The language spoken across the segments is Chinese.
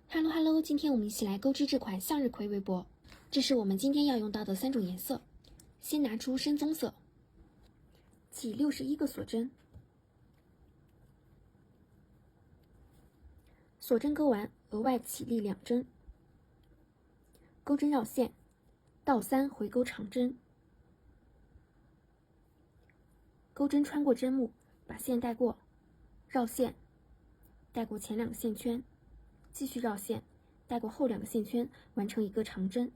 Hello Hello， 今天我们一起来钩织这款向日葵围脖。这是我们今天要用到的3种颜色。先拿出深棕色，起61个锁针，锁针钩完，额外起立2针，钩针绕线，倒3回钩长针，钩针穿过针目，把线带过，绕线，带过前2个线圈，继续绕线，带过后2个线圈，完成一个长针。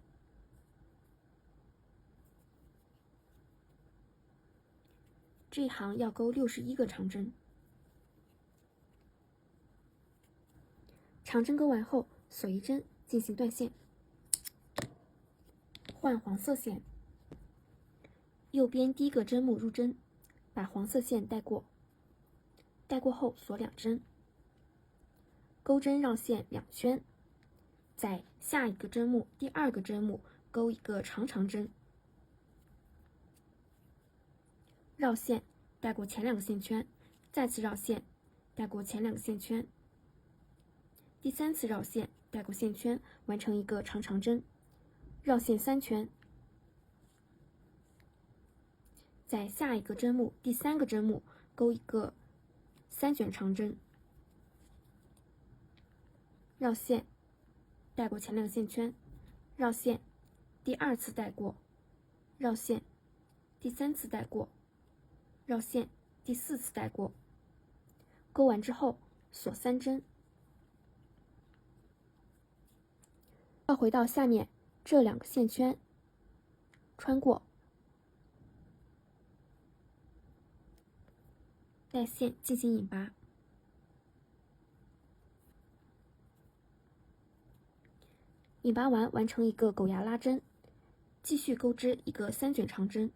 这一行要钩61个长针。长针钩完后，锁1针进行断线，换黄色线，右边第1个针目入针，把黄色线带过，带过后锁2针，钩针绕线2圈，在下一个针目第2个针目钩一个长针，绕线，带过前2个线圈，再次绕线，带过前2个线圈，第3次绕线，带过线圈，完成一个长针，绕线3圈，在下一个针目第3个针目钩一个3卷长针，绕线，带过前2个线圈，绕线，第2次带过，绕线，第3次带过，绕线，第4次带过。钩完之后锁3针，绕回到下面这2个线圈，穿过，带线进行引拔，引拔完完成一个狗牙拉针，继续钩织一个3卷长针。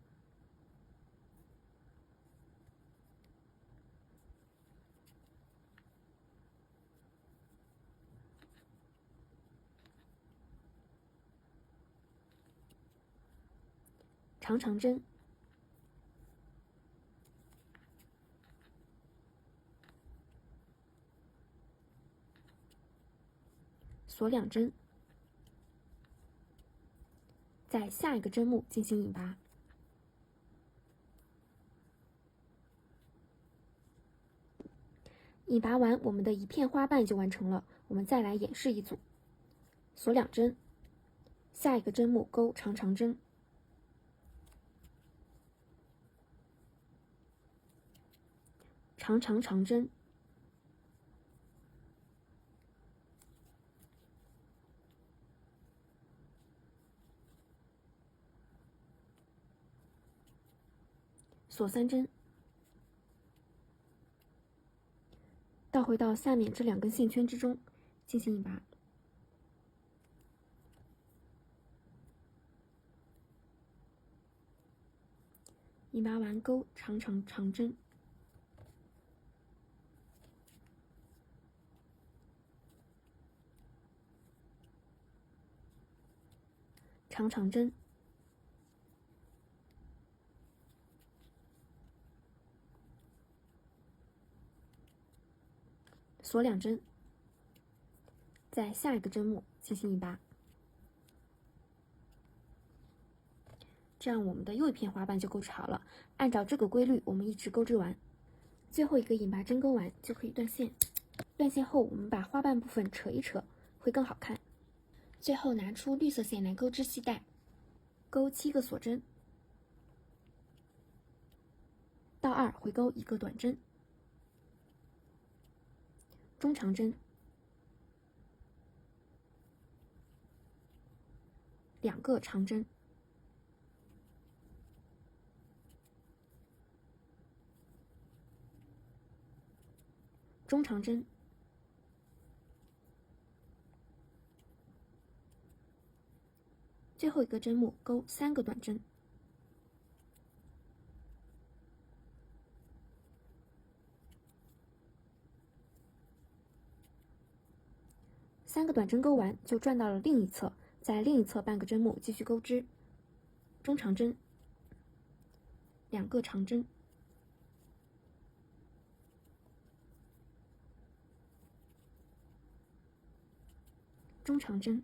长针，锁2针，在下一个针目进行引拔，引拔完，我们的一片花瓣就完成了。我们再来演示一组，锁2针，下一个针目钩长针，长针，锁3针，倒回到下面这2根线圈之中进行引拔，引拔完钩长针，长针，锁2针，在下一个针目进行引拔，这样我们的又一片花瓣就钩织好了。按照这个规律，我们一直钩织完，最后一个引拔针钩完就可以断线。断线后，我们把花瓣部分扯一扯，会更好看。最后拿出绿色线来钩织系带，钩7个锁针，倒2回钩1个短针，中长针，2个长针，中长针，最后一个针目钩3个短针，3个短针钩完就转到了另一侧，在另一侧半个针目继续钩织，中长针，2个长针，中长针，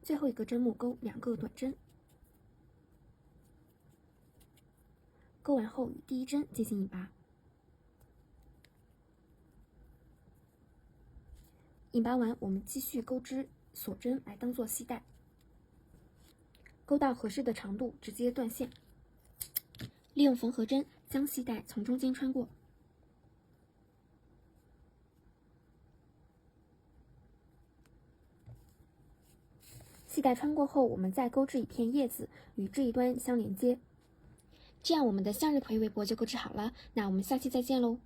最后一个针目钩2个短针，钩完后与第一针进行引拔。引拔完，我们继续钩织锁针来当做系带，钩到合适的长度直接断线，利用缝合针将系带从中间穿过。系带穿过后，我们再钩织一片叶子与这一端相连接，这样我们的向日葵围脖就钩织好了。那我们下期再见喽！